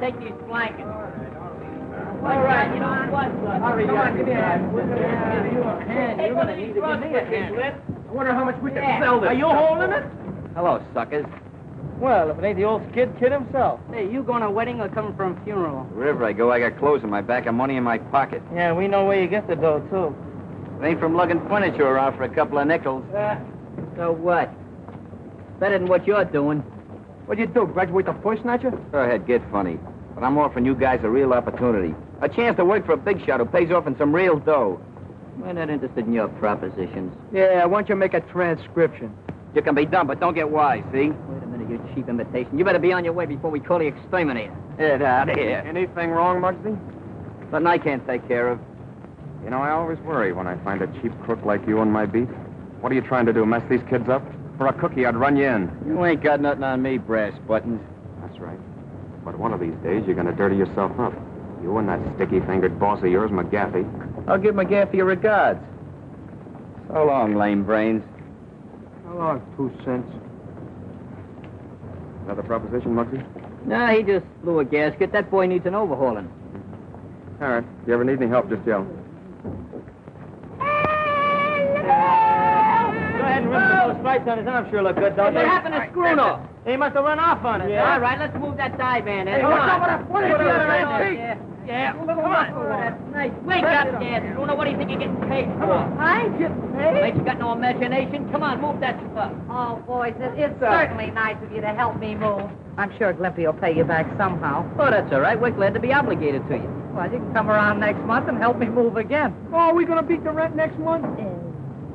take these blankets. All right, you know what? Come on, give me a hand. You're going to need to give me a hand. I wonder how much we can sell this. Are you holding it? Hello, suckers. Well, if it ain't the old kid himself. Hey, you going to a wedding or coming from a funeral? Wherever I go, I got clothes in my back and money in my pocket. Yeah, we know where you get the dough, too. It ain't from lugging furniture around for a couple of nickels. So what? Better than what you're doing. What'd you do, graduate the push snatcher? Go ahead, get funny. But I'm offering you guys a real opportunity. A chance to work for a big shot who pays off in some real dough. We're not interested in your propositions. Yeah, why don't you make a transcription? You can be dumb, but don't get wise, see? Wait a minute, you cheap imitation. You better be on your way before we call the exterminator. Get out of here. Anything wrong, Muggsy? Nothing I can't take care of. You know, I always worry when I find a cheap crook like you on my beat. What are you trying to do, mess these kids up? For a cookie, I'd run you in. You ain't got nothing on me, brass buttons. That's right. But one of these days, you're going to dirty yourself up. You and that sticky-fingered boss of yours, McGaffey. I'll give McGaffey your regards. So long, lame brains. How long? 2 cents. Another proposition, Muggsy? No, he just blew a gasket. That boy needs an overhauling. All right. If you ever need any help, just yell. Go ahead and rip those stripes on his arm. Sure look good, don't they? What happened to Screwno? He must have run off on it. Yeah. All right, let's move that divan in. Hey, Come watch on. out for that funny shit on that antique. Yeah. Come on. Oh, that's nice. Wake up, Dad. Screwno, what do you think you're getting paid for? I ain't getting paid. Ain't you got no imagination? Come on, move that stuff. Oh, boys, it's certainly nice of you to help me move. I'm sure Glimpy will pay you back somehow. Oh, that's all right. We're glad to be obligated to you. Well, you can come around next month and help me move again. Oh, are we going to beat the rent next month?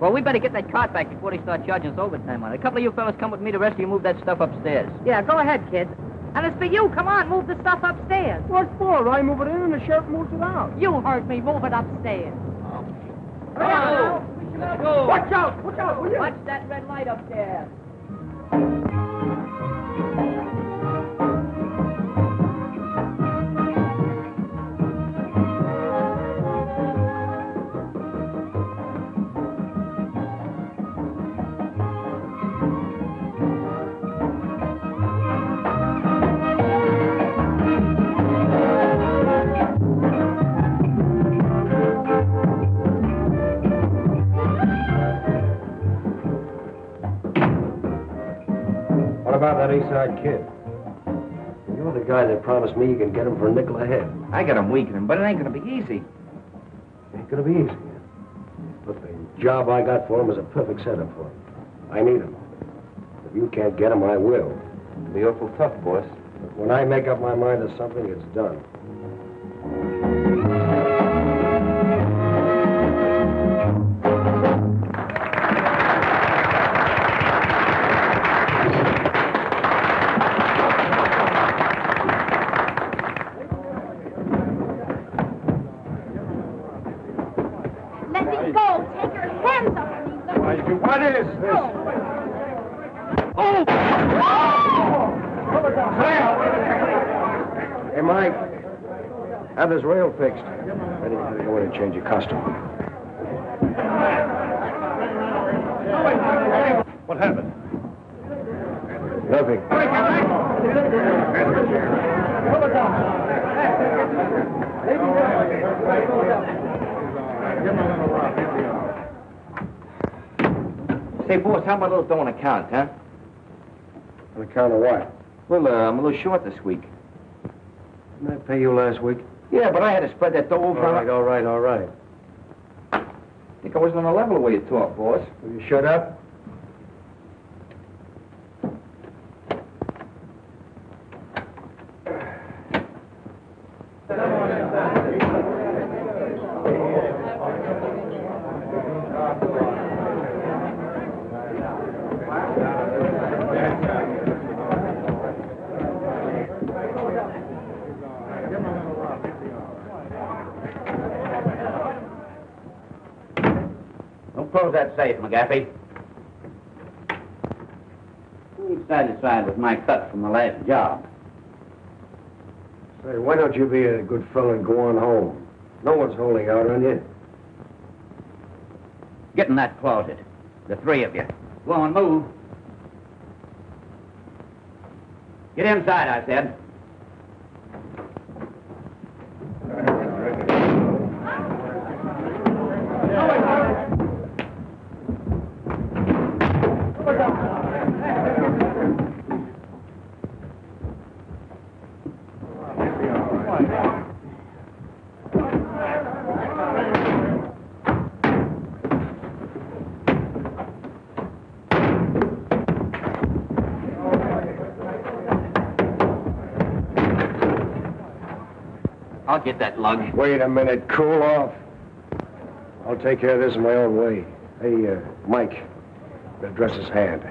Well, we better get that cart back before they start charging us overtime on it. A couple of you fellas come with me. The rest of you move that stuff upstairs. Yeah, go ahead, kids. And it's for you. Come on, move the stuff upstairs. What for? I move it in and the sheriff moves it out. You heard me. Move it upstairs. Come on. Let's go. Watch out! Watch out, will you? Watch that red light up there. What about that Eastside kid? You're the guy that promised me you can get him for a nickel a head. I got him weakening, but it ain't gonna be easy. Ain't gonna be easy. Look, the job I got for him is a perfect setup for him. I need him. If you can't get him, I will. It'll be awful tough, boss. But when I make up my mind to something, it's done. Let me go. Take your hands off me. What is this? Oh! Hey, Mike. Have this rail fixed. Ready to go in and change your costume. What happened? Nothing. Say, boss, how about a little dough on account, huh? On account of what? Well, I'm a little short this week. Didn't I pay you last week? Yeah, but I had to spread that dough over. All right. I think I wasn't on the level the way you talk, boss. Will you shut up? Don't close that safe, McGaffey. You ain't satisfied with my cut from the last job. Say, why don't you be a good fellow and go on home? No one's holding out on you. Get in that closet. The three of you. Go on, move. Get inside, I said. get that lug. Wait a minute. Cool off. I'll take care of this in my own way. Hey, Mike, address his hand.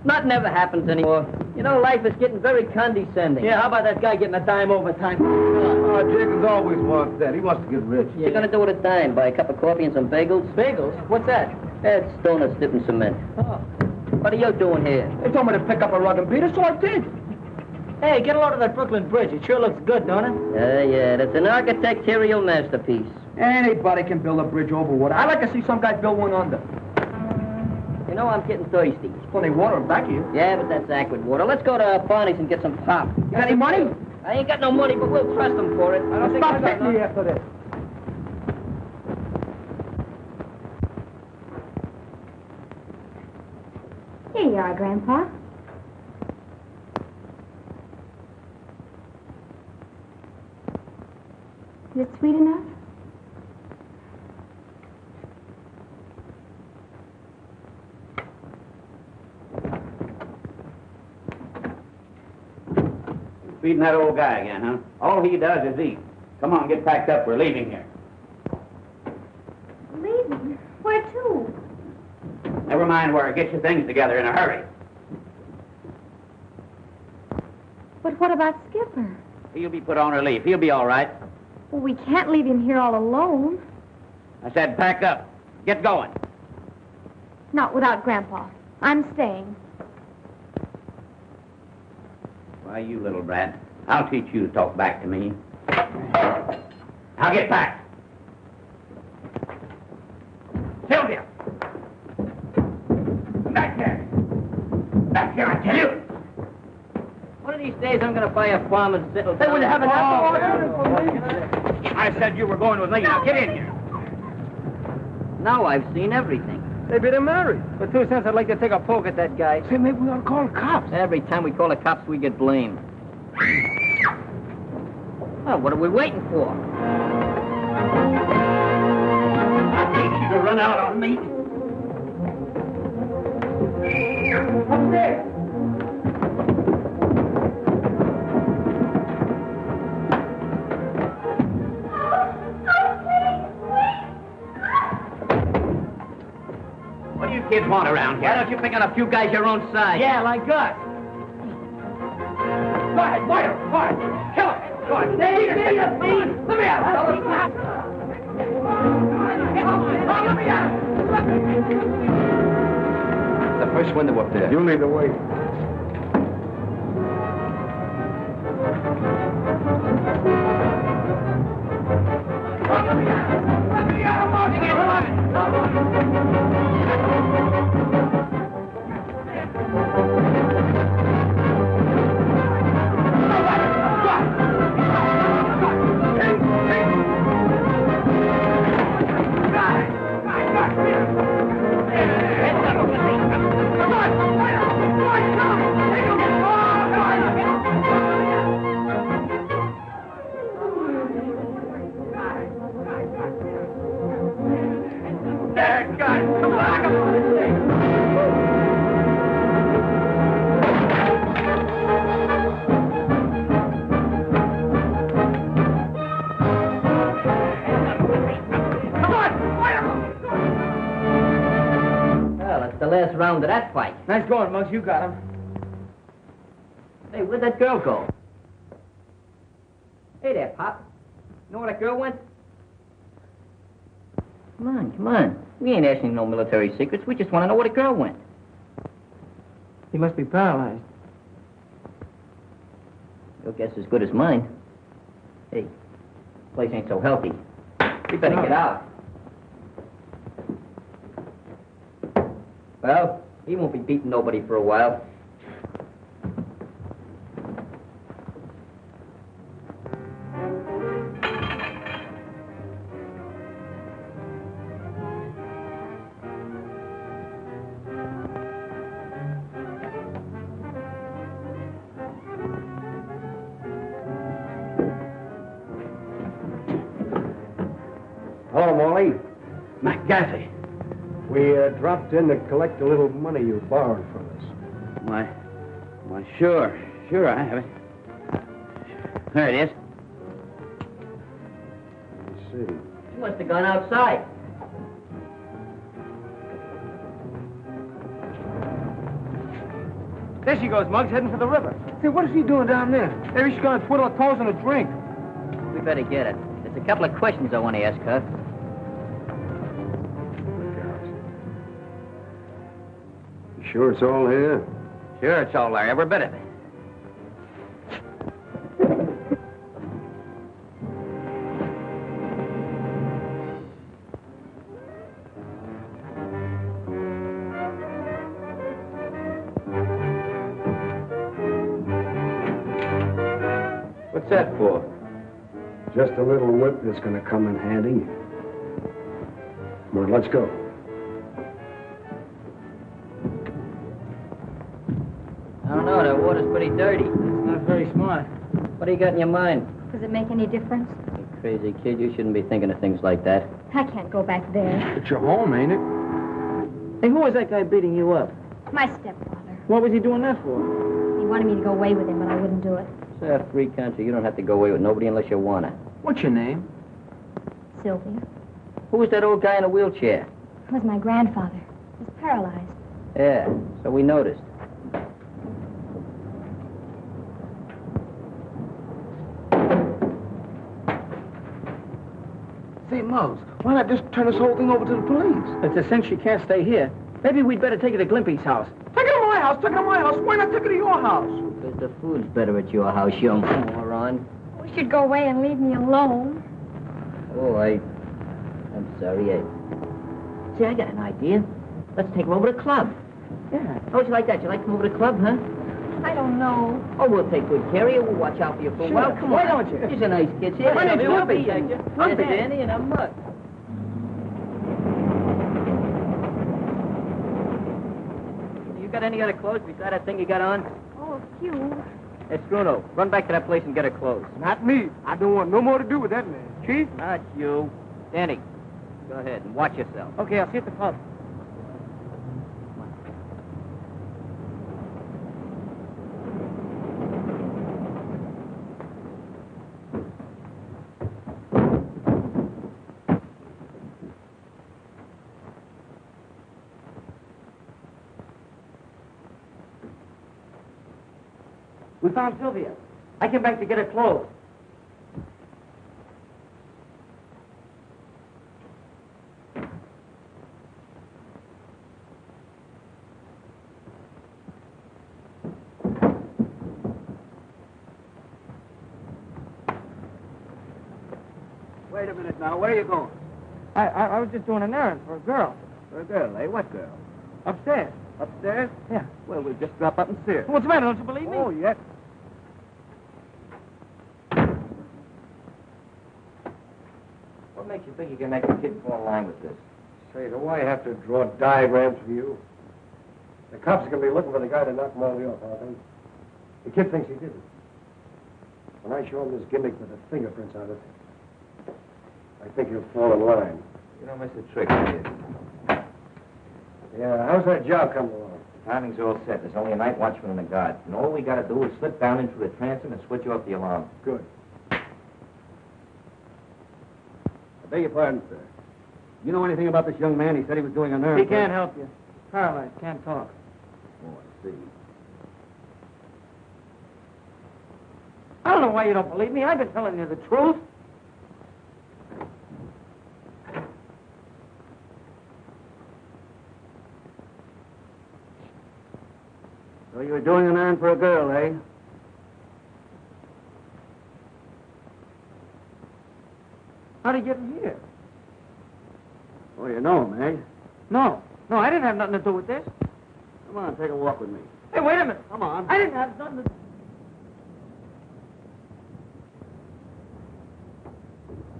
Nothing ever happens anymore. You know, life is getting very condescending. Yeah, how about that guy getting a dime overtime? Oh, Jenkins always wants that. He wants to get rich. What you gonna do with a dime? Buy a cup of coffee and some bagels? Bagels? What's that? That's donuts dipped in cement. Oh. What are you doing here? They told me to pick up a rug and beat it, so I did. Hey, get a load of that Brooklyn Bridge. It sure looks good, don't it? Yeah, that's an architectural masterpiece. Anybody can build a bridge over water. I'd like to see some guy build one under. You know, I'm getting thirsty. Plenty of water back here. Yeah, but that's aquid water. Let's go to Barney's and get some pop. You got any money? I ain't got no money, but we'll trust them for it. I don't stop hitting me after this. Here you are, Grandpa. Is it sweet enough? Feeding that old guy again, huh? All he does is eat. Come on, get packed up. We're leaving here. Leaving? Where to? Never mind where. Get your things together in a hurry. But what about Skipper? He'll be put on relief. He'll be all right. Well, we can't leave him here all alone. I said pack up. Get going. Not without Grandpa. I'm staying. Why, you little brat. I'll teach you to talk back to me. Now get back. Sylvia! Back there! Back here, I tell you! One of these days, I'm gonna buy a farm and settle down. Hey, will you have an apple? I said you were going with me. Now get in here. Now I've seen everything. They better marry. For 2 cents, I'd like to take a poke at that guy. Say, maybe we ought to call the cops. Every time we call the cops, we get blamed. Well, what are we waiting for? I hate you to run out on me. Up there. What do you kids want around here? Why don't you pick out a few guys your own size? Yeah, like us. Go ahead, fire, fire. Kill him. Go on. Let me out. Let me out. The first window up there. You lead the way. Last round of that fight. Nice going, Muggs. You got him. Hey, where'd that girl go? Hey there, Pop. You know where that girl went? Come on, come on. We ain't asking no military secrets. We just want to know where the girl went. He must be paralyzed. Your guess is as good as mine. Hey, this place ain't so healthy. We better get out. Well, he won't be beating nobody for a while. Hello, Molly. McGaffey. We dropped in to collect a little money you borrowed from us. Why, sure I have it. There it is. Let me see. She must have gone outside. There she goes, Muggs, heading for the river. Hey, what is she doing down there? Maybe she's gonna twiddle her toes in a drink. We better get it. There's a couple of questions I want to ask her. You sure it's all here? Sure, it's all there, every bit of it. What's that for? Just a little whip that's gonna come in handy. Come on, let's go. I don't know, that water's pretty dirty. It's not very smart. What do you got in your mind? Does it make any difference? You crazy kid, you shouldn't be thinking of things like that. I can't go back there. It's your home, ain't it? Hey, who was that guy beating you up? My stepfather. What was he doing that for? He wanted me to go away with him, but I wouldn't do it. It's a free country. You don't have to go away with nobody unless you want to. What's your name? Sylvia. Who was that old guy in a wheelchair? It was my grandfather. He's paralyzed. Yeah, so we noticed. Say, Muggs, why not just turn this whole thing over to the police? It's a cinch she can't stay here. Maybe we'd better take her to Glimpy's house. Take her to my house! Take her to my house! Why not take her to your house? Because the food's better at your house, young moron. We should go away and leave me alone. Oh, I'm sorry. See, I got an idea. Let's take her over to the club. Yeah. How'd you like that? You like to come over to the club, huh? I don't know. Oh, we'll take good care of you. We'll watch out for you for a Sure. while. Come Why on. don't you? She's a nice kid. See, My name's Lumpy. I'm Danny, and I'm Muggs. You got any other clothes besides that thing you got on? Oh, a few. Hey, Struno, run back to that place and get her clothes. Not me. I don't want no more to do with that man. Chief? Not you. Danny, go ahead and watch yourself. Okay, I'll see you at the club. We found Sylvia. I came back to get her clothes. Wait a minute now. Where are you going? I was just doing an errand for a girl. For a girl, eh? What girl? Upstairs. Upstairs? Yeah. Well, we'll just drop up and see her. What's the matter? Don't you believe me? Oh, yes. What makes you think you can make a kid fall in line with this? Say, do I have to draw diagrams for you? The cops are going to be looking for the guy to knock Molly off, aren't they? The kid thinks he did it. When I show him this gimmick with the fingerprints on it, I think he'll fall in line. You don't miss a trick, do you? Yeah, how's that job coming along? Timing's all set. There's only a night watchman and a guard. And all we got to do is slip down into the transom and switch off the alarm. Good. I beg your pardon, sir. You know anything about this young man? He said he was doing an errand. He can't help you. Paralyzed, can't talk. Oh, I see. I don't know why you don't believe me. I've been telling you the truth. So you were doing an errand for a girl, eh? How'd he get in here? Oh, you know him, eh? No, I didn't have nothing to do with this. Come on, take a walk with me. Hey, wait a minute. Come on. I didn't have nothing to do.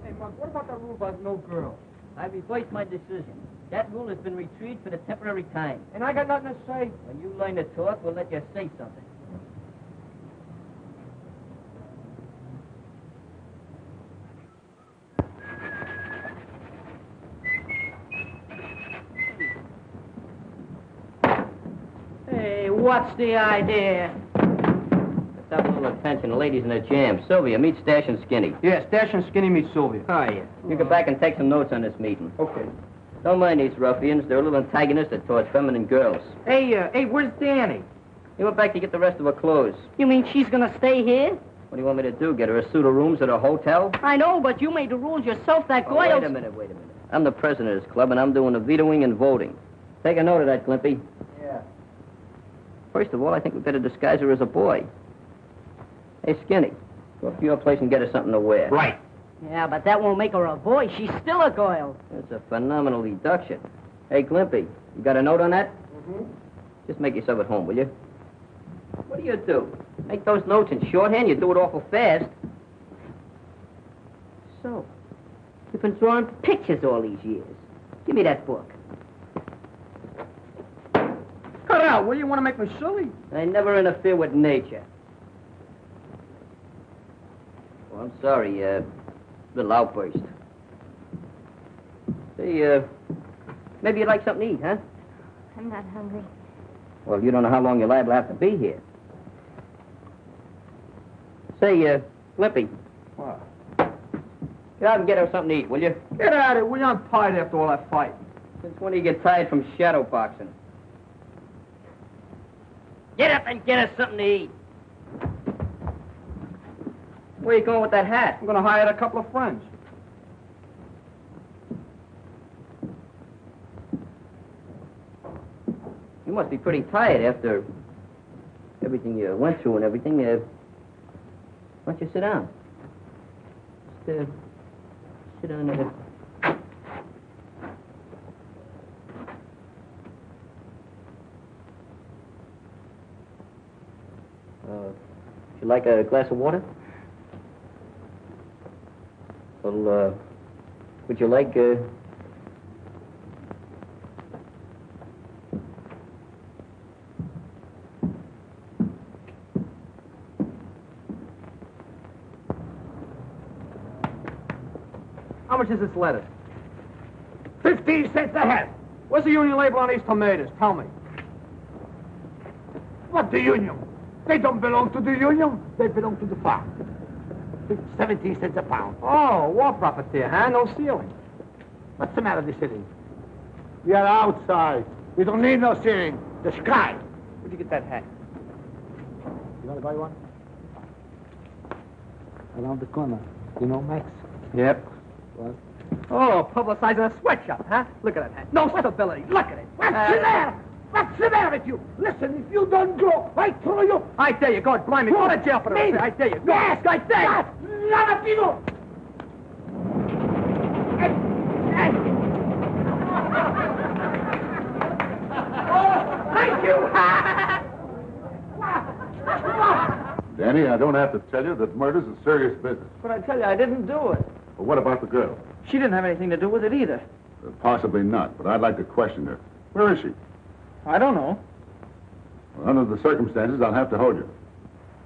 Hey, Mark, what about that rule about no girl? I reversed my decision. That rule has been retrieved for the temporary time. And I got nothing to say. When you learn to talk, we'll let you say something. Hey, what's the idea? have a little attention. The ladies in the jam. Sylvia, meet Stash and Skinny. Yeah, Stash and Skinny meet Sylvia. Oh, yeah. You go back and take some notes on this meeting. Okay. Don't mind these ruffians. They're a little antagonistic towards feminine girls. Hey, where's Danny? He went back to get the rest of her clothes. You mean she's gonna stay here? What do you want me to do? Get her a suit of rooms at a hotel? I know, but you made the rules yourself. That Oh, Goyle's... wait a minute. I'm the president of this club, and I'm doing the vetoing and voting. Take a note of that, Glimpy. Yeah. First of all, I think we better disguise her as a boy. Hey, Skinny, go up to your place and get her something to wear. Right. Yeah, but that won't make her a boy. She's still a Goyle. That's a phenomenal deduction. Hey, Glimpy, you got a note on that? Mm-hmm. Just make yourself at home, will you? What do? Make those notes in shorthand? You do it awful fast. So, you've been drawing pictures all these years. Give me that book. Cut out. What do you want to make me silly? I never interfere with nature. Oh, I'm sorry, little outburst. Say, maybe you'd like something to eat, huh? I'm not hungry. Well, you don't know how long you're liable to have to be here. Say, Lippy. What? Get out and get her something to eat, will you? Get out of it. We're tired after all that fight. Since when do you get tired from shadow boxing? Get up and get us something to eat. Where are you going with that hat? I'm going to hire a couple of friends. You must be pretty tired after everything you went through and everything. Why don't you sit down? Just, sit down there. Would you like a glass of water? Well, would you like, How much is this lettuce? 15 cents a head. Where's the union label on these tomatoes? Tell me. What the union? They don't belong to the union. They belong to the farm. 17 cents a pound. Oh, war profiteer, huh? No ceiling. What's the matter with the ceiling? We are outside. We don't need no ceiling. The sky. Where'd you get that hat? You want to buy one? Around the corner. You know Max? Yep. What? Oh, publicizing a sweatshop, huh? Look at that hat. No stability. Look at it. What's the matter? What's the matter with you? Listen, if you don't go, I throw you. I dare you. God, blimey. Go to jail for Me? this. I dare you. Go. Yes, I dare you. Rapido! Thank you. Danny, I don't have to tell you that murder's a serious business. But I tell you, I didn't do it. But what about the girl? She didn't have anything to do with it either. Possibly not, but I'd like to question her. Where is she? I don't know. Well, under the circumstances, I'll have to hold you.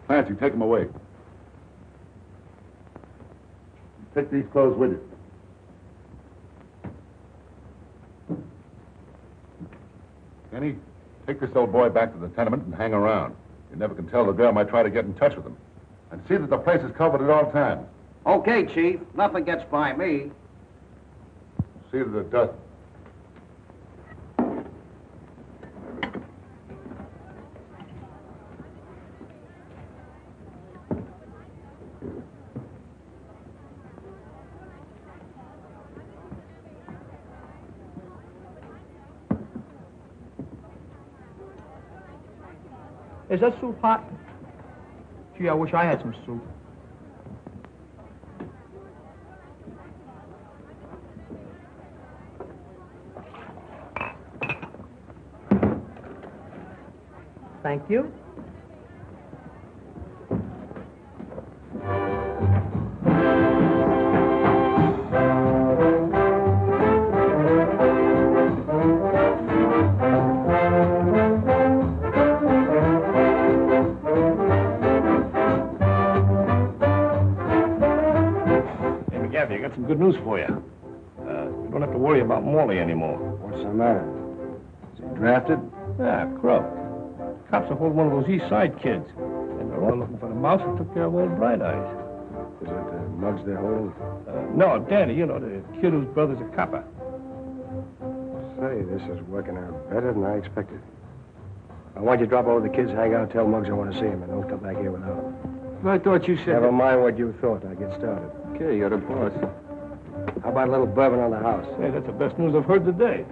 Clancy, take him away. Take these clothes with you. Kenny, take this old boy back to the tenement and hang around. You never can tell, the girl might try to get in touch with him. And see that the place is covered at all times. Okay, Chief. Nothing gets by me. See that it doesn't. Is that soup hot? Gee, I wish I had some soup. Thank you. I got some good news for you. You don't have to worry about Morley anymore. What's the matter? Is he drafted? Yeah, Crook. Cops are holding one of those East Side kids. And They're all looking for the mouse who took care of old Bright Eyes. Is it Muggs they're holding? No, Danny, you know, the kid whose brother's a copper. Say, this is working out better than I expected. I want you to drop over the kids' hangout, tell Muggs I want to see him, and don't come back here without him. I thought you said... Never mind what you thought. I get started. Okay, you're the boss. How about a little bourbon on the house? Hey, that's the best news I've heard today.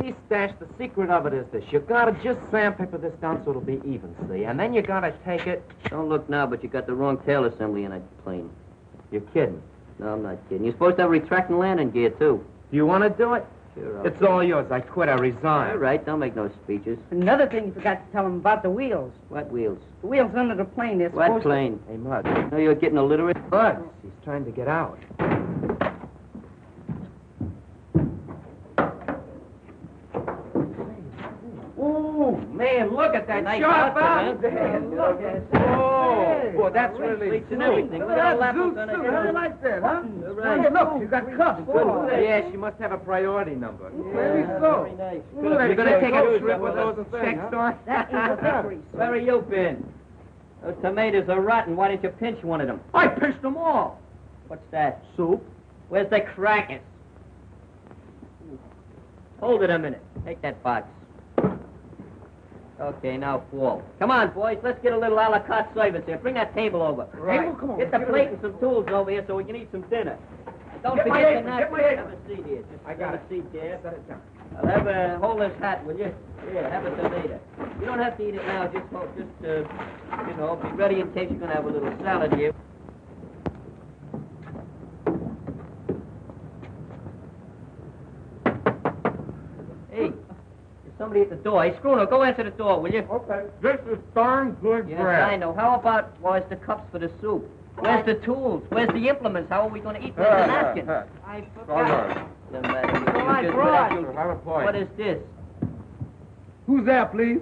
See, Stash, the secret of it is this. You gotta just sandpaper this down so it'll be even, see? And then you gotta take it... Don't look now, but you got the wrong tail assembly in that plane. You're kidding. No, I'm not kidding. You're supposed to have retracting landing gear, too. Do you want to do it? Sure, It's all yours. I quit. I resign. All right, don't make no speeches. Another thing you forgot to tell him about the wheels. What wheels? The wheels under the plane, they're What supposed plane? Hey, Mud. No, you're getting illiterate. Mud. He's trying to get out. Ooh, man, look at that Nice sharp outfit, out. man. Look at it. Oh, boy, that's really Seats and everything. Look at That all that Zeus on suit. it. How do you like that, huh? Right. Hey, look, you got cuffs. Oh, yeah, she must have a priority number. Maybe so. Very nice. You're going to take a trip with That's those the thing, check huh? stores? That is a victory. Where have you been? Those tomatoes are rotten. Why didn't you pinch one of them? I pinched them all. What's that? Soup. Where's the crackers? Hold it a minute. Take that box. Okay, now fall. Come on, boys. Let's get a little a la carte service here. Bring that table over. Right. Table, come on. Get the plate and some tools over here so we can eat some dinner. Don't Get my forget apron, to get my have apron. a seat here. Just I got have a seat there. Set it down. I'll have a hold this hat, will you? Yeah, have a tomato. You don't have to eat it now. Just you know, be ready in case you're gonna have a little salad here. Hey, there's somebody at the door. Hey, Scrooner, go answer the door, will you? Okay. This is darn good Yes, bread. I know. How about where's the cups for the soup? Where's the tools? Where's the implements? How are we going to eat? Where's the napkin? I forgot. Doesn't matter. All right, Rod. Have a point. What is this? Who's there, please?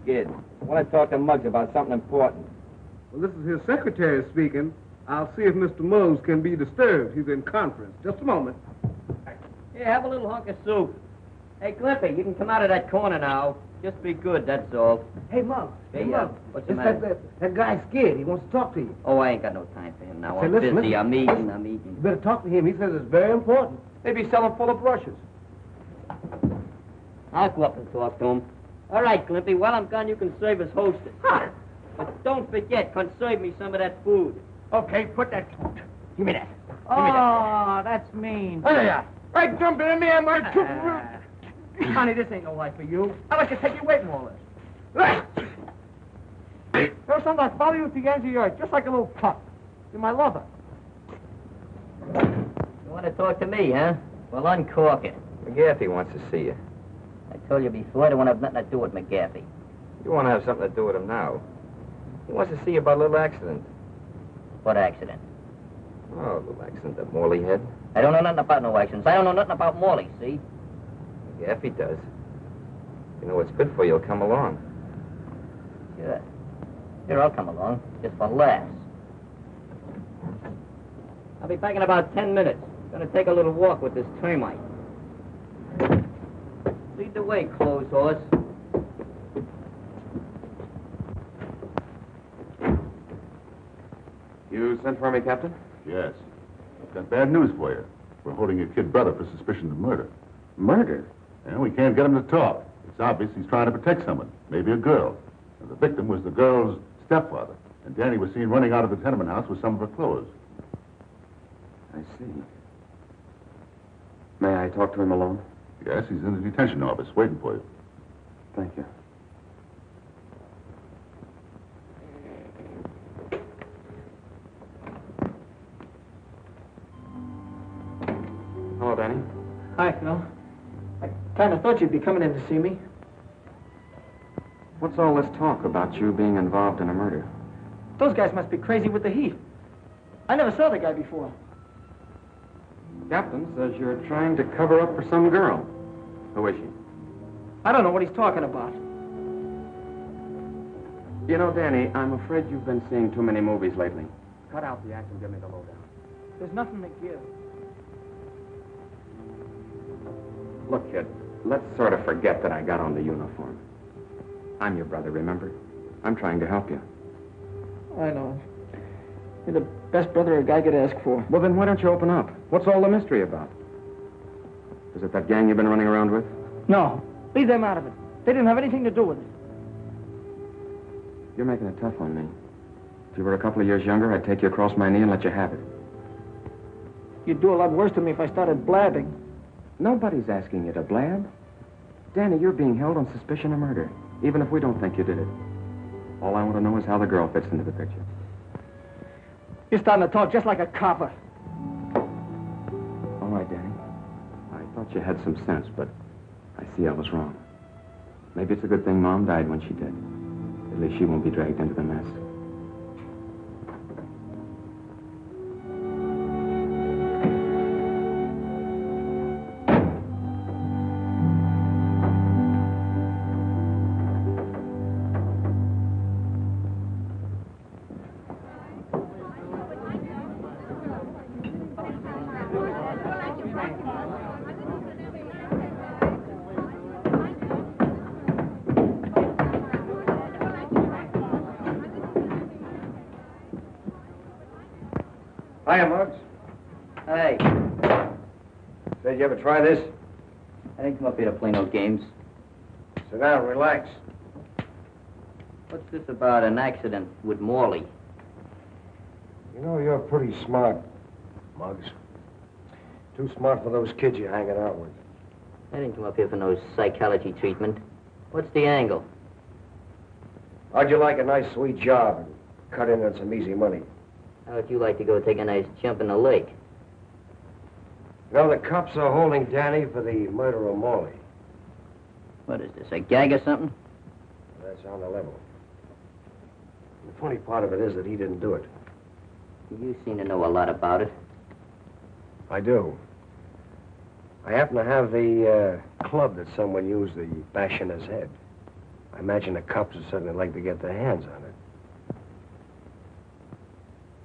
Kid, I want to talk to Muggs about something important. Well, this is his secretary speaking. I'll see if Mr. Mose can be disturbed. He's in conference. Just a moment. Here, have a little hunk of soup. Hey, Glimpy, you can come out of that corner now. Just be good, that's all. Hey, Muggs. Hey, Muggs. What's the It's matter? that guy's scared. He wants to talk to you. Oh, I ain't got no time for him now. Say, I'm listen, busy. listen. I'm eating. You better talk to him. He says it's very important. Maybe sell him full of brushes. I'll go up and talk to him. All right, Glimpy, while I'm gone, you can serve as hostess. Huh. But don't forget, conserve me some of that food. Okay, put that. Give me that. Oh, that's mean. Hey, there. Hey, jump in me, my Honey, this ain't no life for you. I'd like to take you away from all this. There's something I follow you to the ends of your earth, just like a little pup. You're my lover. You want to talk to me, huh? Well, uncork it. McGaffey wants to see you. I told you before, I don't want to have nothing to do with McGaffey. You want to have something to do with him now. He wants to see you about a little accident. What accident? Oh, a little accident that Morley had. I don't know nothing about no accidents. I don't know nothing about Morley, see? McGaffey does. You know what's good for you, he'll come along. Sure. Here, I'll come along, just for laughs. I'll be back in about 10 minutes. Gonna take a little walk with this termite. Lead the way, clothes horse. You sent for me, Captain? Yes. I've got bad news for you. We're holding your kid brother for suspicion of murder. Murder? And we can't get him to talk. It's obvious he's trying to protect someone, maybe a girl. And the victim was the girl's stepfather. And Danny was seen running out of the tenement house with some of her clothes. I see. May I talk to him alone? Yes, he's in the detention office waiting for you. Thank you. Hello, Danny. Hi, Phil. I kind of thought you'd be coming in to see me. What's all this talk about you being involved in a murder? Those guys must be crazy with the heat. I never saw the guy before. Captain says you're trying to cover up for some girl. Who is she? I don't know what he's talking about. You know, Danny, I'm afraid you've been seeing too many movies lately. Cut out the act and give me the lowdown. There's nothing to give. Look, kid, let's sort of forget that I got on the uniform. I'm your brother, remember? I'm trying to help you. I know. You're the best brother a guy could ask for. Well, then why don't you open up? What's all the mystery about? Is it that gang you've been running around with? No. Leave them out of it. They didn't have anything to do with it. You're making it tough on me. If you were a couple of years younger, I'd take you across my knee and let you have it. You'd do a lot worse to me if I started blabbing. Nobody's asking you to blab. Danny, you're being held on suspicion of murder, even if we don't think you did it. All I want to know is how the girl fits into the picture. You're starting to talk just like a copper. All right, Danny. I thought you had some sense, but I see I was wrong. Maybe it's a good thing Mom died when she did. At least she won't be dragged into the mess. Hiya, Muggs. Hey, Said you ever try this? I didn't come up here to play no games. Sit down, relax. What's this about an accident with Morley? You know, you're pretty smart, Muggs. Too smart for those kids you're hanging out with. I didn't come up here for no psychology treatment. What's the angle? How'd you like a nice, sweet job and cut in on some easy money? How would you like to go take a nice jump in the lake? You know, the cops are holding Danny for the murder of Morley. What is this, a gag or something? That's on the level. The funny part of it is that he didn't do it. You seem to know a lot about it. I do. I happen to have the club that someone used to bash in his head. I imagine the cops would certainly like to get their hands on it.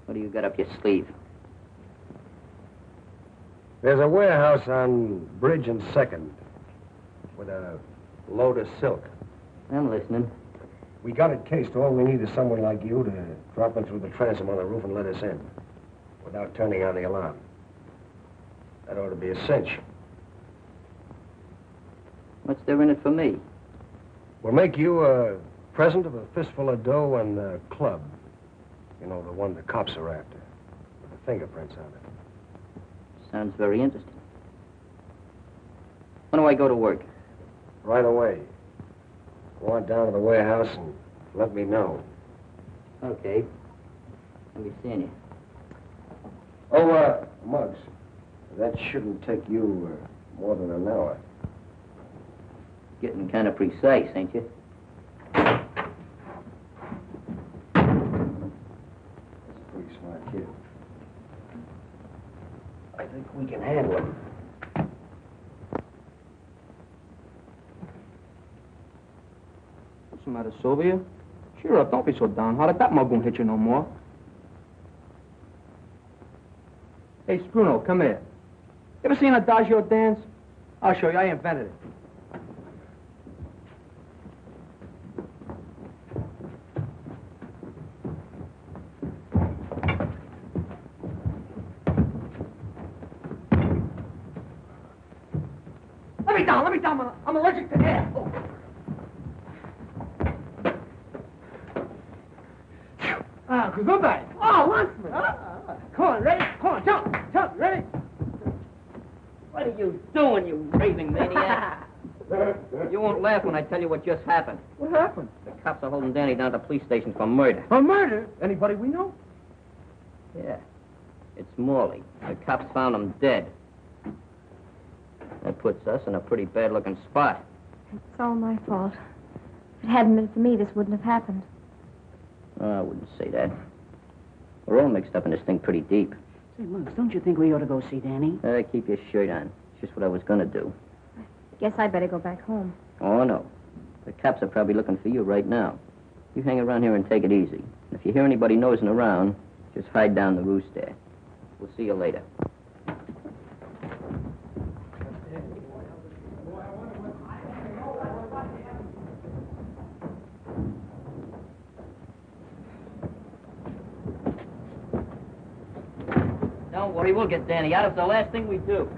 What do you got up your sleeve? There's a warehouse on Bridge and 2nd with a load of silk. I'm listening. We got it cased. All we need is someone like you to drop in through the transom on the roof and let us in without turning on the alarm. That ought to be a cinch. What's there in it for me? We'll make you a present of a fistful of dough and a club. You know, the one the cops are after, with the fingerprints on it. Sounds very interesting. When do I go to work? Right away. Go on down to the warehouse and let me know. Okay. I'll be seeing you. Oh, Muggs, that shouldn't take you more than an hour. Getting kind of precise, ain't you? That's a pretty smart kid. I think we can handle him. What's the matter, Sylvia? Cheer up, don't be so downhearted. That mug won't hit you no more. Hey, Spruno, come here. You ever seen Adagio dance? I'll show you. I invented it. Let me down. I'm allergic to air. Oh. Goodbye. Oh, Lanceman. Come on, ready? Come on, jump, ready? What are you doing, you raving maniac? You won't laugh when I tell you what just happened. What happened? The cops are holding Danny down at the police station for murder. For murder? Anybody we know? Yeah. It's Morley. The cops found him dead. That puts us in a pretty bad-looking spot. It's all my fault. If it hadn't been for me, this wouldn't have happened. Oh, I wouldn't say that. We're all mixed up in this thing pretty deep. Say, Muggs, don't you think we ought to go see Danny? Keep your shirt on. It's just what I was gonna do. Guess I better go back home. Oh, no. The cops are probably looking for you right now. You hang around here and take it easy. And if you hear anybody nosing around, just hide down the roost there. We'll see you later. Don't worry, we'll get Danny out. It's the last thing we do.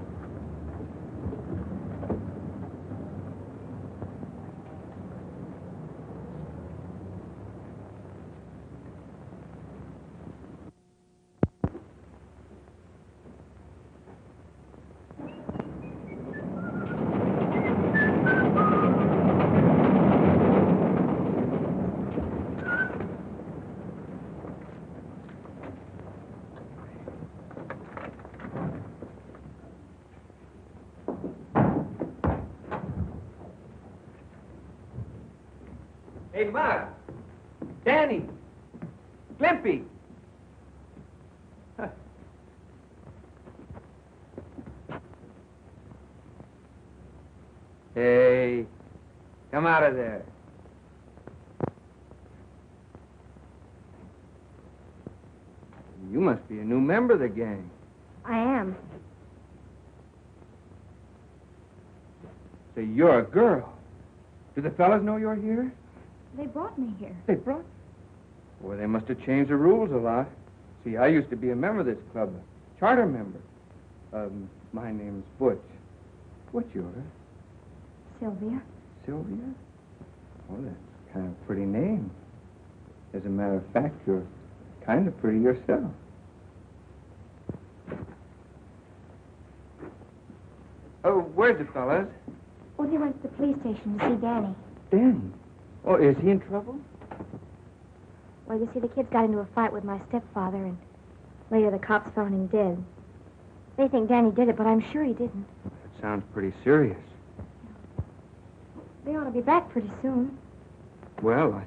Hey, Mark. Danny. Glimpy. Hey, come out of there. You must be a new member of the gang. I am. So you're a girl. Do the fellas know you're here? They brought me here. They brought. Well, they must have changed the rules a lot. See, I used to be a member of this club, a charter member. My name's Butch. What's yours? Sylvia. Sylvia? Oh, that's kind of a pretty name. As a matter of fact, you're kind of pretty yourself. Oh, where's the fellas? Oh, they went to the police station to see Danny. Danny? Oh, is he in trouble? Well, you see, the kids got into a fight with my stepfather, and later the cops found him dead. They think Danny did it, but I'm sure he didn't. That sounds pretty serious. They ought to be back pretty soon. Well, I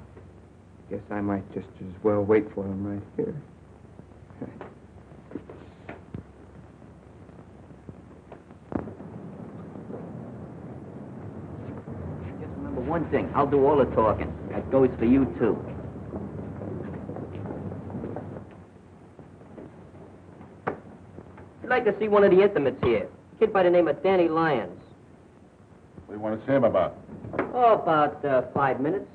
guess I might just as well wait for them right here. Just remember one thing. I'll do all the talking. That goes for you, too. I'd like to see one of the intimates here. A kid by the name of Danny Lyons. What do you want to see him about? Oh, about 5 minutes.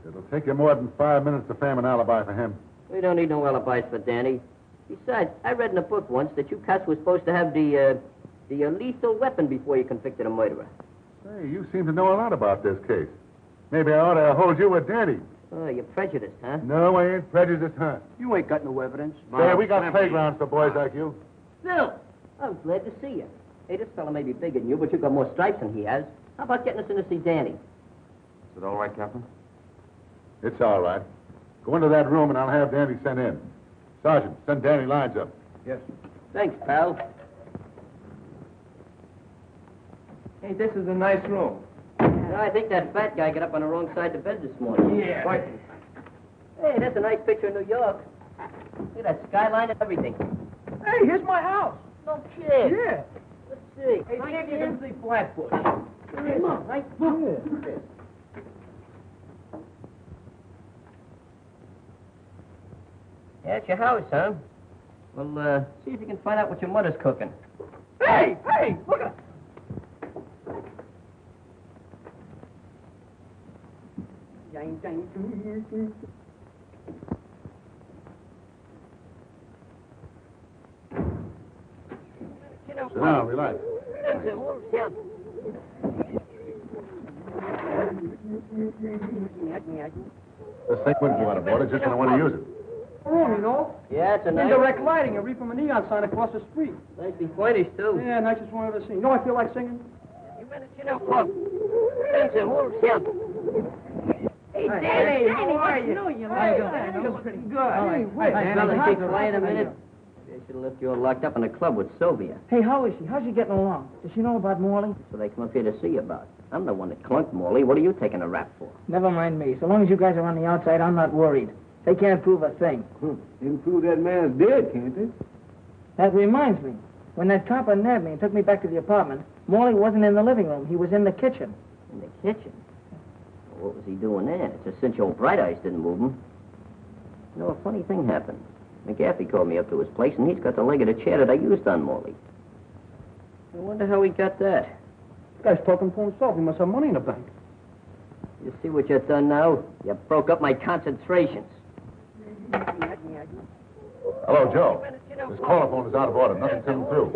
It'll take you more than 5 minutes to frame an alibi for him. We don't need no alibis for Danny. Besides, I read in a book once that you cats were supposed to have the lethal weapon before you convicted a murderer. Say, you seem to know a lot about this case. Maybe I ought to hold you with Danny. Oh, you're prejudiced, huh? No, I ain't prejudiced, huh? You ain't got no evidence. Yeah, we got playgrounds for boys like you. Phil, I'm glad to see you. Hey, this fella may be bigger than you, but you've got more stripes than he has. How about getting us in to see Danny? Is it all right, Captain? It's all right. Go into that room and I'll have Danny sent in. Sergeant, send Danny Lyons up. Yes. Thanks, pal. Hey, this is a nice room. I think that fat guy got up on the wrong side of the bed this morning. Yeah. Right. Hey, that's a nice picture of New York. Look at that skyline and everything. Hey, here's my house. No kid. Yeah. Let's see. Hey, see if you can see Flatbush. Come on, right? Yeah. Yeah, it's your house, huh? Well, see if you can find out what your mother's cooking. Hey, hey, look at. Sit down, relax. This thing wouldn't go out of order just when I want to use it. Room, you know. Yeah, it's a nice... Indirect lighting. A read from a neon sign across the street. Nicely furnished, too. Yeah, nicest one I've ever seen. You know, I feel like singing. Hey, Danny, how are you? No, you How you like doing? Pretty good. Hey, fellas, be quiet a minute. They should have left you all locked up in a club with Sylvia. Hey, how is she? How's she getting along? Does she know about Morley? So they come up here to see you about. I'm the one that clunked Morley. What are you taking a rap for? Never mind me. So long as you guys are on the outside, I'm not worried. They can't prove a thing. They can prove that man's dead, can't they? That reminds me. When that copper nabbed me and took me back to the apartment, Morley wasn't in the living room. He was in the kitchen. In the kitchen? Well, what was he doing there? It's a cinch old Bright Eyes didn't move him. You know, a funny thing happened. McGaffey called me up to his place, and he's got the leg of the chair that I used on Morley. I wonder how he got that. This guy's talking for himself. He must have money in the bank. You see what you've done now? You broke up my concentrations. Hello, Joe. This caller phone is out of order. Nothing's coming through.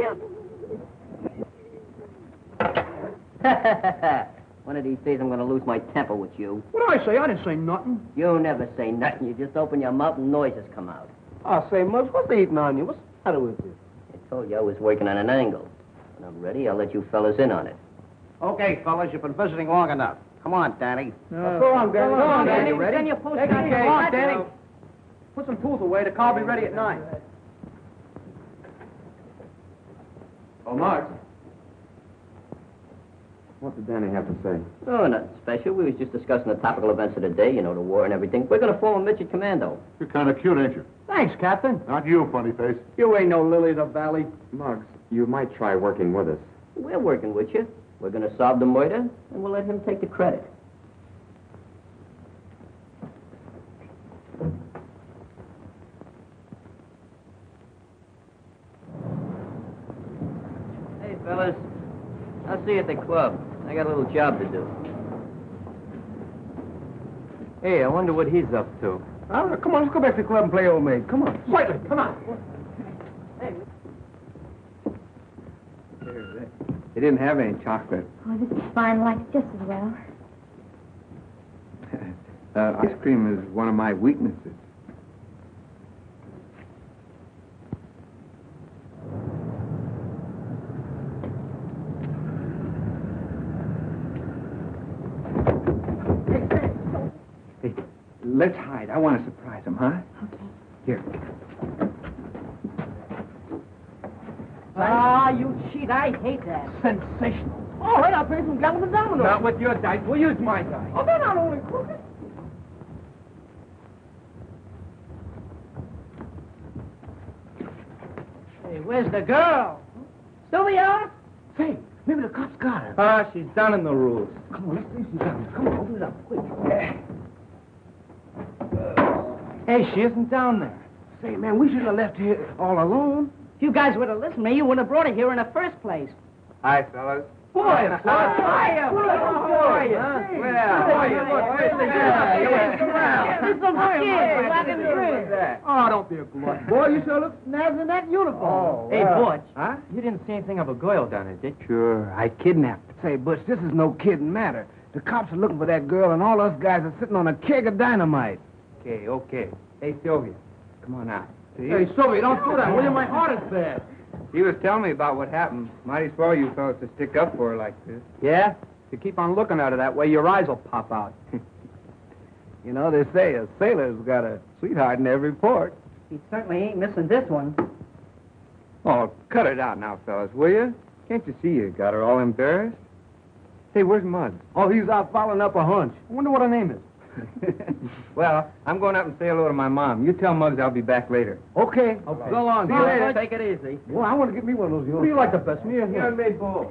One of these days I'm going to lose my temper with you. What did I say? I didn't say nothing. You never say nothing. You just open your mouth and noises come out. I say, Muggs, what's they eating on you? What's the matter with you? I told you I was working on an angle. When I'm ready, I'll let you fellas in on it. Okay, fellas, you've been visiting long enough. Come on, Danny. Go on, Danny. Go on, Danny. Ready? Send your post Take out it here. easy. Come on, Danny. Put some tools away. The car will be ready at 9. Oh, Mark. What did Danny have to say? Oh, nothing special. We was just discussing the topical events of the day, you know, the war and everything. We're going to form a midget commando. You're kind of cute, ain't you? Thanks, Captain. Not you, funny face. You ain't no lily of the valley. Muggs, you might try working with us. We're working with you. We're going to solve the murder, and we'll let him take the credit. Hey, fellas. I'll see you at the club. I got a little job to do. Hey, I wonder what he's up to. Come on, let's go back to the club and play old maid. Come on. Slightly, come on. They didn't have any chocolate. Oh, this is fine. Like just as well. Ice cream is one of my weaknesses. Hey, let's hide. I want to surprise him, huh? Okay. Here. Ah, you cheat. I hate that. Sensational. All right, I'll play some gentlemen dominoes. Not with your dice. We'll use my dice. Oh, they're not only crooked. Hey, where's the girl? Sylvia? Say, maybe the cops got her. Ah, she's down in the rules. Come on, let's see if she's down there. Come on, open it up, quick. Hey, she isn't down there. Say, man, we shouldn't have left here all alone. If you guys would have listened to me, you wouldn't have brought her here in the first place. Hi, fellas. Boy, how are you? Oh, don't be a glutton. Boy, you sure look snazzy in that uniform. Oh, hey, Butch. Huh? You didn't see anything of a girl down there, did you? Sure, I kidnapped her. Say, Butch, this is no kidding matter. The cops are looking for that girl, and all us guys are sitting on a keg of dynamite. Okay. Hey, Sylvia, come on out. Hey, Sylvia, don't do that, will you? My heart is bad. She was telling me about what happened. Mighty swell you fellas to stick up for her like this. Yeah? If you keep on looking at her that way, your eyes will pop out. You know, they say a sailor's got a sweetheart in every port. He certainly ain't missing this one. Oh, cut it out now, fellas, will you? Can't you see you got her all embarrassed? Say, where's Muggs? Oh, he's out following up a hunch. I wonder what her name is. Well, I'm going up and say hello to my mom. You tell Muggs I'll be back later. Okay. So long. See you later. Take it easy. Well, I want to get me one of those. What do you like the best, me or him? me both.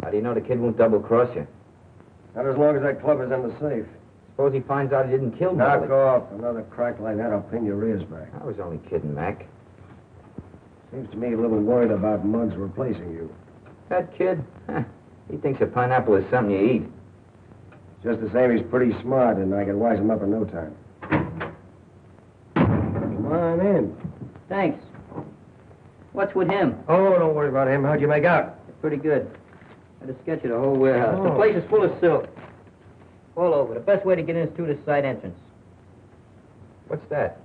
How do you know the kid won't double-cross you? Not as long as that club is in the safe. Suppose he finds out he didn't kill Knock Molly. off. Another crack like that, I'll pin your ears back. I was only kidding, Mac. Seems to me a little worried about Muggs replacing you. That kid, he thinks a pineapple is something you eat. Just the same, he's pretty smart, and I can wise him up in no time. Come on in. Thanks. What's with him? Oh, don't worry about him. How'd you make out? Pretty good. Had a sketch of the whole warehouse. The Oh. place is full of silk. All over. The best way to get in is through the side entrance. What's that?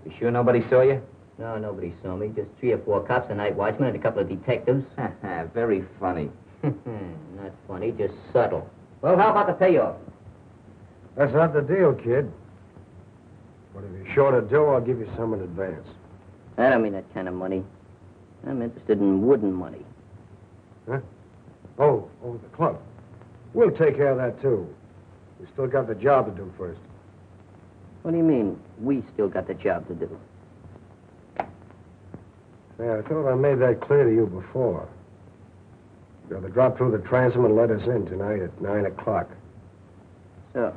You sure nobody saw you? No, nobody saw me. Just 3 or 4 cops, a night watchman, and a couple of detectives. Very funny. Not funny, just subtle. Well, how about the payoff? That's not the deal, kid. But if you're short of dough, I'll give you some in advance. I don't mean that kind of money. I'm interested in wooden money. Huh? Oh, the club. We'll take care of that, too. We still got the job to do first. What do you mean, we still got the job to do? Yeah, I thought I made that clear to you before. You have to drop through the transom and let us in tonight at 9 o'clock. So,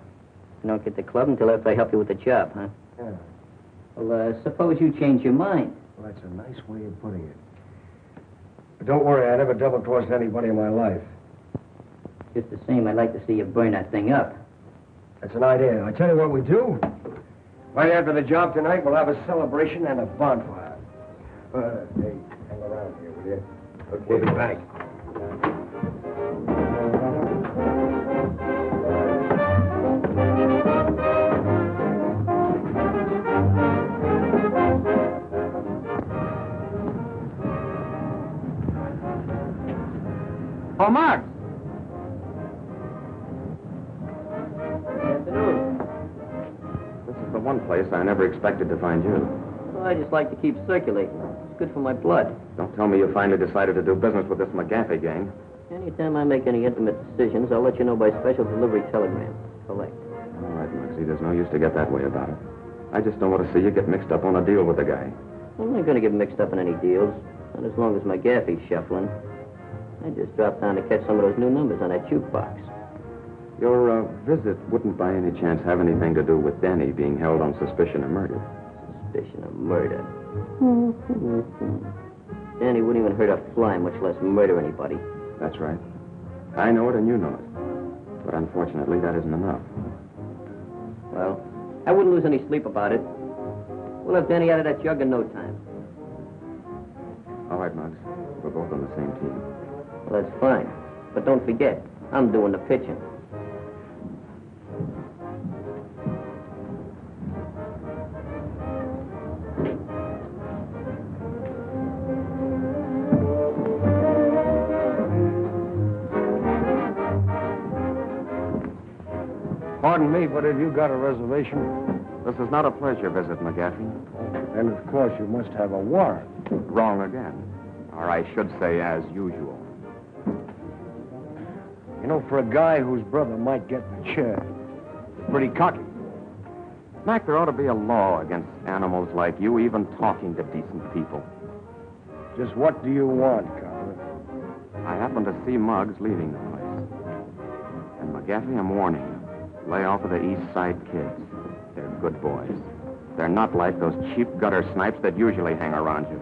you don't get the club until after I help you with the job, huh? Yeah. Well, suppose you change your mind. Well, that's a nice way of putting it. But don't worry, I never double-crossed anybody in my life. Just the same, I'd like to see you burn that thing up. That's an idea. I tell you what we do. Right after the job tonight, we'll have a celebration and a bonfire. Hey, hang around here, will you? Okay. We'll be back. Oh, Mark. This is the one place I never expected to find you. Well, I just like to keep circulating. It's good for my blood. Don't tell me you finally decided to do business with this McGaffey gang. Anytime I make any intimate decisions, I'll let you know by special delivery telegram. Collect. All right, Muggsy, there's no use to get that way about it. I just don't want to see you get mixed up on a deal with the guy. I'm not going to get mixed up in any deals. Not as long as McGaffey's shuffling. I just dropped down to catch some of those new numbers on that jukebox. Your visit wouldn't by any chance have anything to do with Danny being held on suspicion of murder. Suspicion of murder. Danny wouldn't even hurt a fly, much less murder anybody. That's right. I know it and you know it. But unfortunately, that isn't enough. Well, I wouldn't lose any sleep about it. We'll have Danny out of that jug in no time. All right, Muggs. We're both on the same team. Well, that's fine. But don't forget, I'm doing the pitching. Pardon me, but have you got a reservation? This is not a pleasure visit, McGaffey. And of course you must have a warrant. Wrong again. Or I should say, as usual. You know, for a guy whose brother might get the chair, you're pretty cocky. Mac, there ought to be a law against animals like you even talking to decent people. Just what do you want, Copper? I happened to see Muggs leaving the place. And McGaffey, I'm warning you. Lay off of the East Side kids. They're good boys. They're not like those cheap gutter snipes that usually hang around you.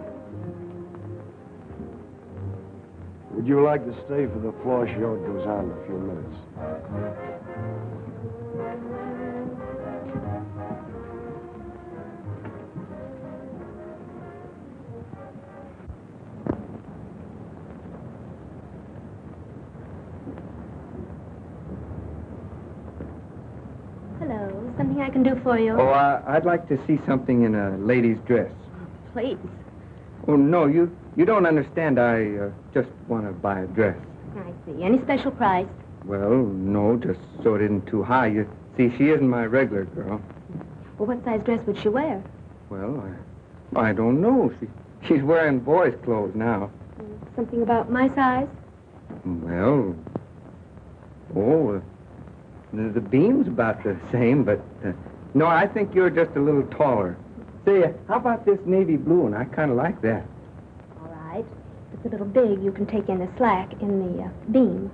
Would you like to stay for the floor show? It goes on in a few minutes. Hello. Something I can do for you? Oh, I'd like to see something in a lady's dress. Please. Oh, no, you don't understand. I just want to buy a dress. I see. Any special price? Well, no, just so it isn't too high. You see, she isn't my regular girl. Well, what size dress would she wear? Well, I don't know. She's wearing boys' clothes now. Something about my size? Well, the beam's about the same, but no, I think you're just a little taller. Say, how about this navy blue one? I kind of like that. All right. If it's a little big, you can take in the slack in the beam.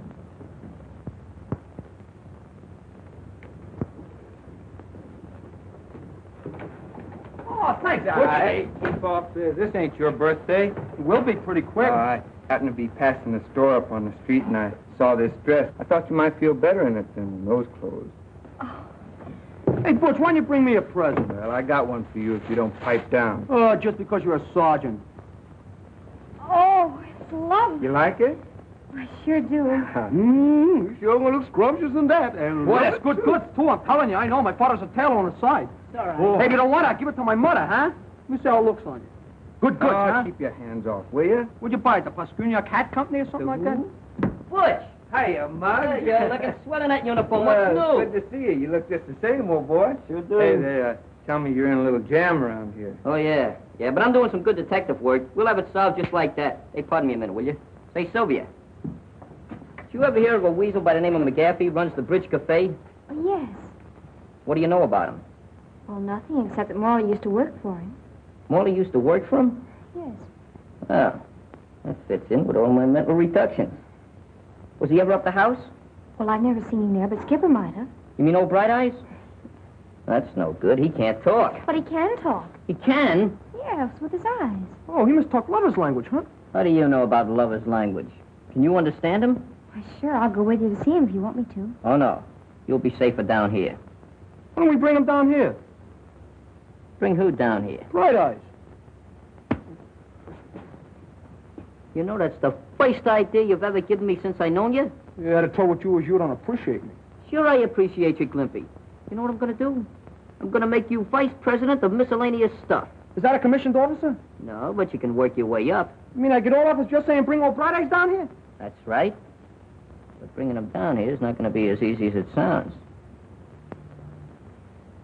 Oh, thanks, Hey, keep off this. This ain't your birthday. It will be pretty quick. I happened to be passing the store up on the street, and I saw this dress. I thought you might feel better in it than those clothes. Hey, Butch, why don't you bring me a present? Well, I got one for you if you don't pipe down. Oh, just because you're a sergeant. Oh, it's lovely. You like it? I sure do. You sure gonna look scrumptious in that. And boy, that's good goods, too. I'm telling you, I know. My father's a tailor on the side. It's all right. Oh. Hey, if you don't want it, I'll give it to my mother, huh? Let me see how it looks on you. Good goods, huh? Keep your hands off, will you? What'd you buy it, the Pascunia Cat Company or something like that? Butch! Hiya, Mug. You're looking swell in that uniform. What's new? Good to see you. You look just the same, old boy. Sure do. Hey, they tell me you're in a little jam around here. Oh, yeah. Yeah, but I'm doing some good detective work. We'll have it solved just like that. Hey, pardon me a minute, will you? Say, Sylvia. Did you ever hear of a weasel by the name of McGaffey runs the Bridge Cafe? Oh, yes. What do you know about him? Well, nothing except that Morley used to work for him. Morley used to work for him? Yes. Oh, that fits in with all my mental reductions. Was he ever up the house? Well, I've never seen him there, but Skipper might have. You mean old Bright Eyes? That's no good. He can't talk. But he can talk. He can? Yes, with his eyes. Oh, he must talk lover's language, huh? How do you know about lover's language? Can you understand him? Why, sure, I'll go with you to see him if you want me to. Oh, no. You'll be safer down here. Why don't we bring him down here? Bring who down here? Bright Eyes. You know that's the first idea you've ever given me since I known you? You had to tell what you don't appreciate me. Sure I appreciate you, Glimpy. You know what I'm gonna do? I'm gonna make you vice president of miscellaneous stuff. Is that a commissioned officer? No, but you can work your way up. You mean I get all off as just saying bring old Bright Eyes down here? That's right. But bringing him down here is not gonna be as easy as it sounds.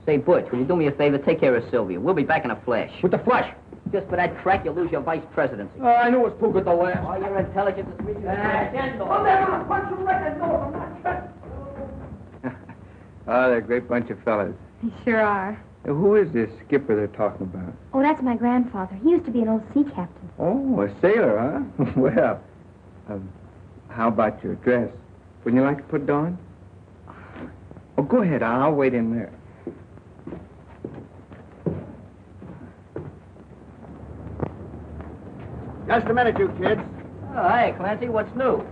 Say, Butch, will you do me a favor? Take care of Sylvia. We'll be back in a flash. With the flash? Just for that crack, you'll lose your vice presidency. I knew it was too good to last. Oh, your intelligence is reaching I'm never gonna punch him right in the nose. I'm not cut. Oh, they're a great bunch of fellas. They sure are. Who is this skipper they're talking about? Oh, that's my grandfather. He used to be an old sea captain. Oh, a sailor, huh? Well, how about your dress? Wouldn't you like to put it on? Oh, go ahead. I'll wait in there. Just a minute, you kids. Oh, hey, Clancy, what's new?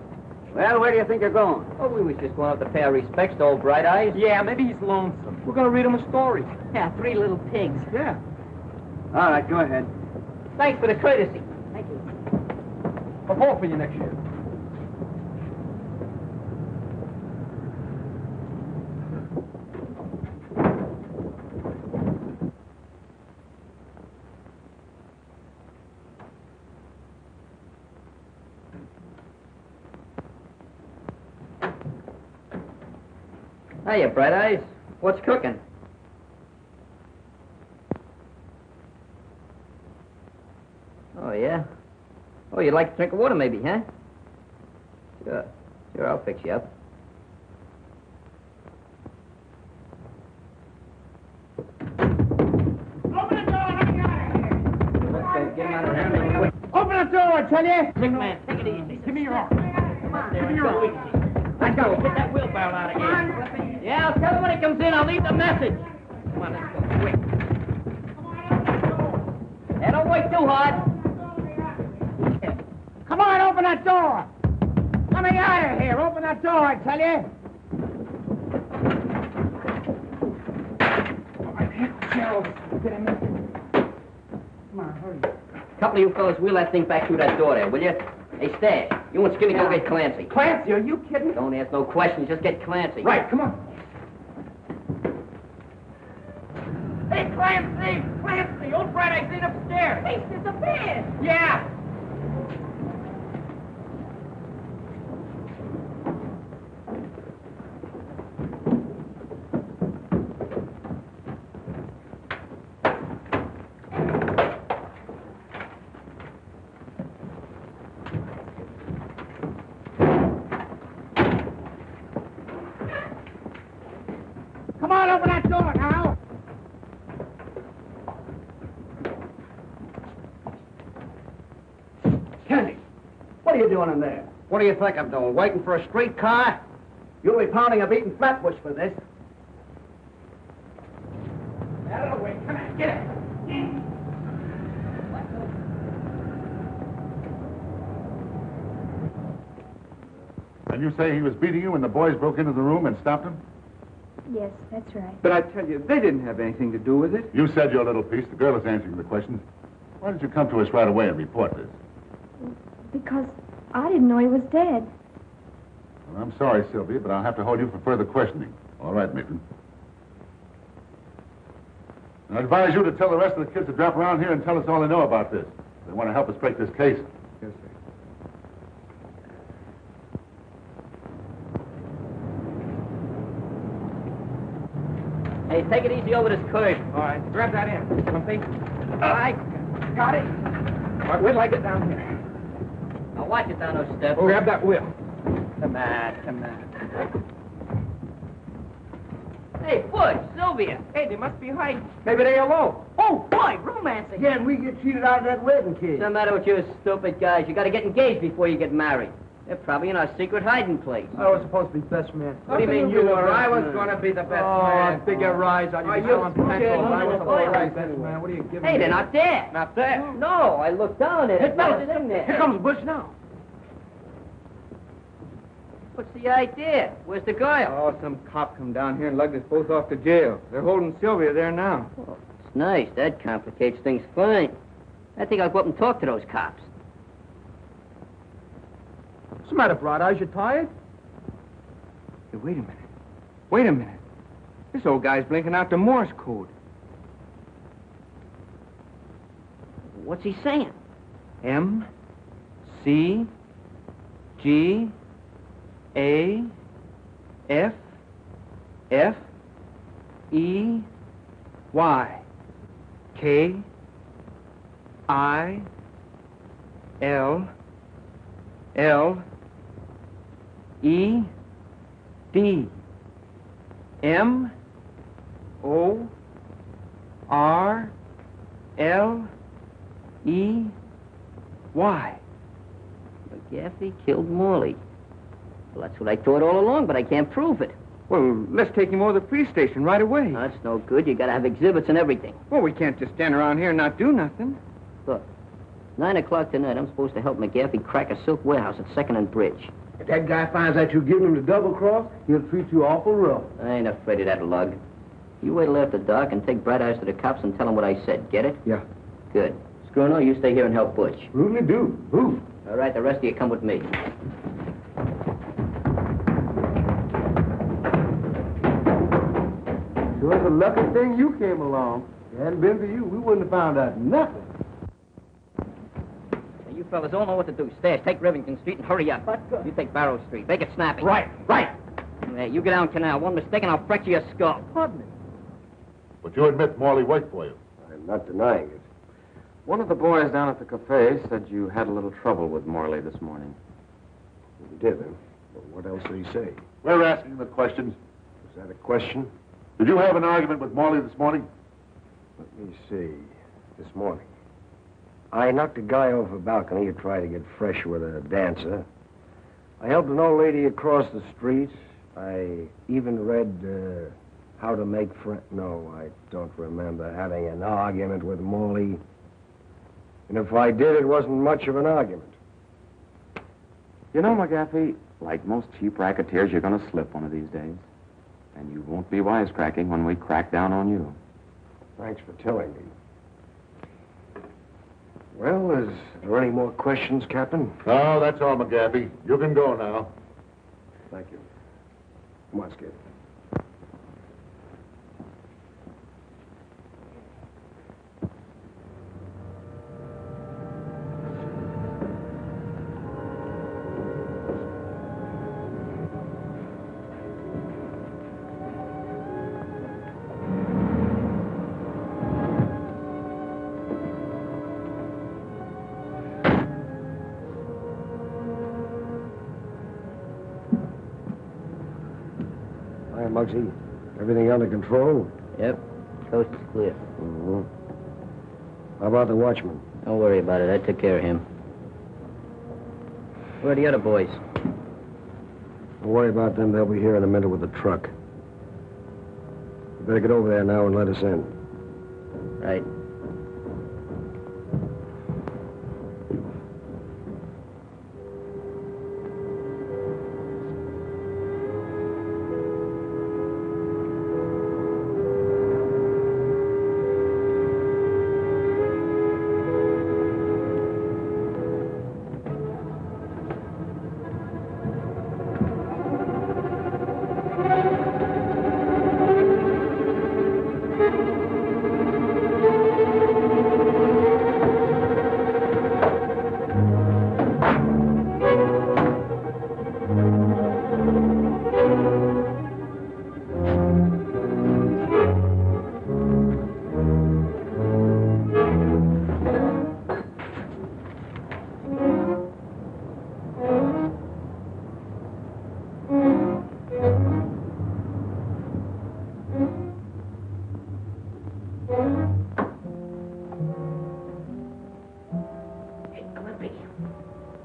Well, where do you think you're going? Oh, we was just going up to pay our respects to old Bright Eyes. Yeah, maybe he's lonesome. We're gonna read him a story. Yeah, 3 little pigs. Yeah. All right, go ahead. Thanks for the courtesy. Thank you. I'll vote for you next year. Hiya, Bright Eyes. What's cooking? Oh, yeah? Oh, you'd like a drink of water, maybe, huh? Sure. Sure, I'll fix you up. Open the door, let me out of here. Get him out of here. Open the door, I tell you. Sick man, take it easy. Give me your arm. Come on, Give me your arm. Let's go. Get that wheelbarrow out of here. Yeah, I'll tell him when he comes in. I'll leave the message. Come on, let's go. Quick. Yeah, don't wait too hard. Come on, open that door. Let me out of here. Open that door, I tell you. Get him in. Come on, hurry. Couple of you fellas wheel that thing back through that door there, will you? Hey, Stash, you and Skinny go get Clancy. Clancy, are you kidding? Don't ask no questions, just get Clancy. Right, come on. Hey, Clancy! Clancy! Old Bright Eyes ain't upstairs. He's disappeared. Yeah. Come on, open that door now. Kenny, what are you doing in there? What do you think I'm doing? Waiting for a streetcar? You'll be pounding a beaten flatbush for this. Out of the way. Come on, get it. And you say he was beating you when the boys broke into the room and stopped him? Yes, that's right. But I tell you, they didn't have anything to do with it. You said your little piece. The girl is answering the questions. Why didn't you come to us right away and report this? Because I didn't know he was dead. Well, I'm sorry, Sylvia, but I'll have to hold you for further questioning. All right, Maitland. I advise you to tell the rest of the kids to drop around here and tell us all they know about this. They want to help us break this case. Yes, sir. Hey, take it easy over this curve. All right, grab that in. Lumpy. All right, got it. All right, wait till I get down here. Now watch it down those steps. Oh, grab that wheel. Come on, come on. Hey, Butch, Sylvia. Hey, they must be hiding. Maybe they alone. Oh, boy, romancing. Yeah, and we get cheated out of that wedding cake. What's the matter with you stupid guys? You got to get engaged before you get married. They're probably in our secret hiding place. I was supposed to be best man. What do you mean you were? I was going to be the best Oh, man. bigger rise on you. you Selling stupid. pencils. I was Oh, all yeah. right, best man. What are you giving Hey, me? they're not there. Not there. No, I looked down at it. Hey, fellas, It's in there. here comes Bush now. What's the idea? Where's the girl? Oh, some cop come down here and lugged us both off to jail. They're holding Sylvia there now. Oh, nice. That complicates things fine. I think I'll go up and talk to those cops. What's the matter, Bright Eyes? You tired? Hey, wait a minute. Wait a minute. This old guy's blinking out the Morse code. What's he saying? M, C, G, A, F, F, E, Y, K, I, L, L, E, D, M, O, R, L, E, Y. McGaffey killed Morley. Well, that's what I thought all along, but I can't prove it. Well, let's take him over to the police station right away. That's no good. You gotta have exhibits and everything. Well, we can't just stand around here and not do nothing. Look, 9 o'clock tonight, I'm supposed to help McGaffey crack a silk warehouse at 2nd and Bridge. If that guy finds out you're giving him the double cross, he'll treat you awful rough. I ain't afraid of that lug. You wait till after dark and take Bright Eyes to the cops and tell them what I said. Get it? Yeah. Good. Scruno, you stay here and help Butch. Really do. Who? All right, the rest of you come with me. Sure, it's a lucky thing you came along. If it hadn't been for you, we wouldn't have found out nothing. Now, you fellas all know what to do. Stash, take Rivington Street and hurry up. You take Barrow Street. Make it snappy. Right. Yeah, you get down Canal. One mistake and I'll fracture your skull. Pardon me. But you admit Morley worked for you. I'm not denying it. One of the boys down at the cafe said you had a little trouble with Morley this morning. You did, huh? Well, what else did he say? We're asking the questions. Was that a question? Did you have an argument with Morley this morning? Let me see. This morning. I knocked a guy off a balcony who tried to get fresh with a dancer. I helped an old lady across the street. I even read How to Make Friends. No, I don't remember having an argument with Morley. And if I did, it wasn't much of an argument. You know, McGaffey, like most cheap racketeers, you're going to slip one of these days. And you won't be wisecracking when we crack down on you. Thanks for telling me. Well, is there any more questions, Captain? No, that's all, McGaffey. You can go now. Thank you. Come on, Skip. Hi, Muggsy. Everything under control? Yep. Coast is clear. Mm-hmm. How about the watchman? Don't worry about it. I took care of him. Where are the other boys? Don't worry about them. They'll be here in a minute with the truck. You better get over there now and let us in. Right.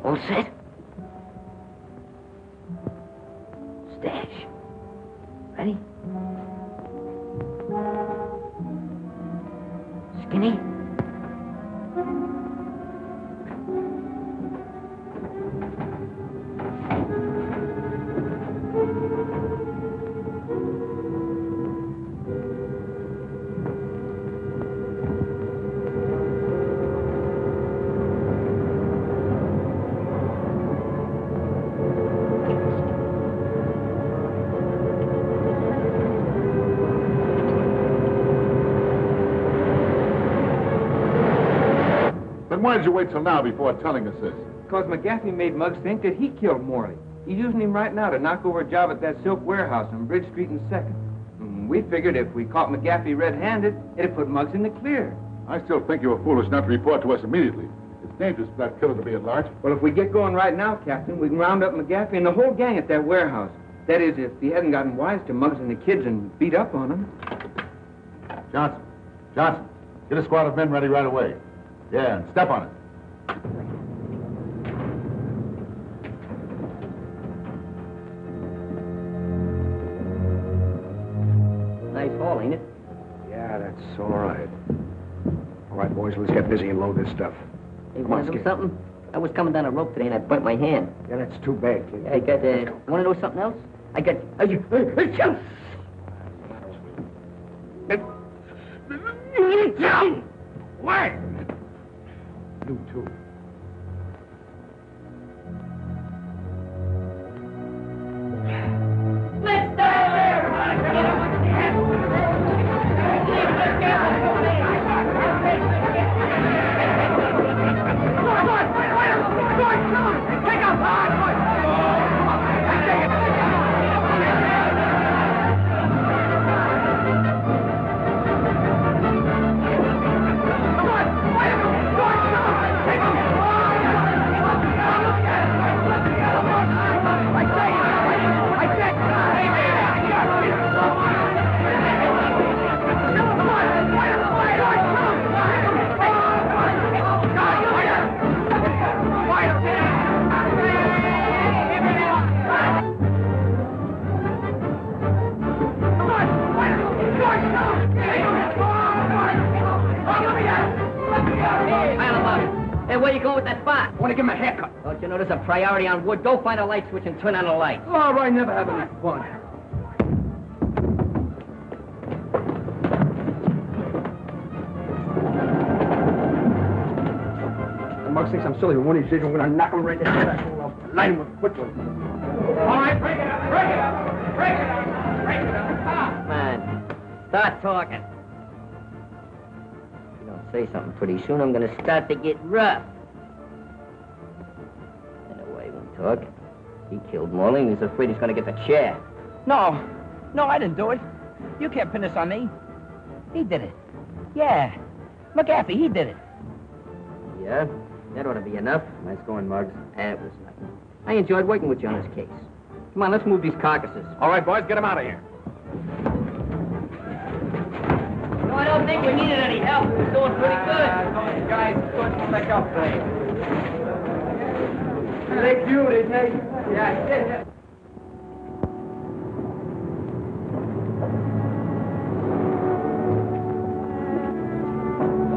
All set? Stash. Ready? Skinny? Then why did you wait till now before telling us this? Because McGaffey made Muggs think that he killed Morley. He's using him right now to knock over a job at that silk warehouse on Bridge Street and 2nd. And we figured if we caught McGaffey red-handed, it'd put Muggs in the clear. I still think you were foolish not to report to us immediately. It's dangerous for that killer to be at large. Well, if we get going right now, Captain, we can round up McGaffey and the whole gang at that warehouse. That is, if he hadn't gotten wise to Muggs and the kids and beat up on them. Johnson, get a squad of men ready right away. Yeah, and step on it. Nice haul, ain't it? Yeah, that's all right. All right, boys, let's get busy and load this stuff. Hey, Come want on, to know Skip. something? I was coming down a rope today and I burnt my hand. Yeah, that's too bad, kid. Yeah, I got, want to know something else? I got, What? You too. Hey, where you going with that spot? I want to give him a haircut. Don't you know there's a priority on wood? Go find a light switch and turn on the light. All right, never have any fun. The mug thinks I'm silly, but one of these days I'm going to knock him right in the head. I'll light him with quickly. All right, break it up, break it up, break it up, break it up. Come on. Start talking. If you don't say something pretty soon, I'm going to start to get rough. Anyway, he won't talk. He killed Morley and he's afraid he's going to get the chair. No, I didn't do it. You can't pin this on me. He did it. Yeah. McGaffey, he did it. Yeah? That ought to be enough. Nice going, Muggs. That was nothing. I enjoyed working with you on this case. Come on, let's move these carcasses. All right, boys, get him out of here. No, I don't think we needed any help. We're doing pretty good. Those guys couldn't pick up things. They cute, didn't they? Yeah.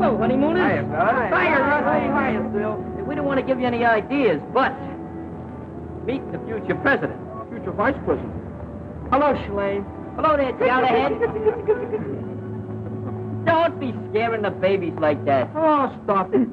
Hello, honeymooners. Hiya, Bud. Hiya, Phil. We don't want to give you any ideas, but meet the future president. Future vice president. Hello, Shalane. Hello there, Galahad. Don't be scaring the babies like that. Oh, stop it.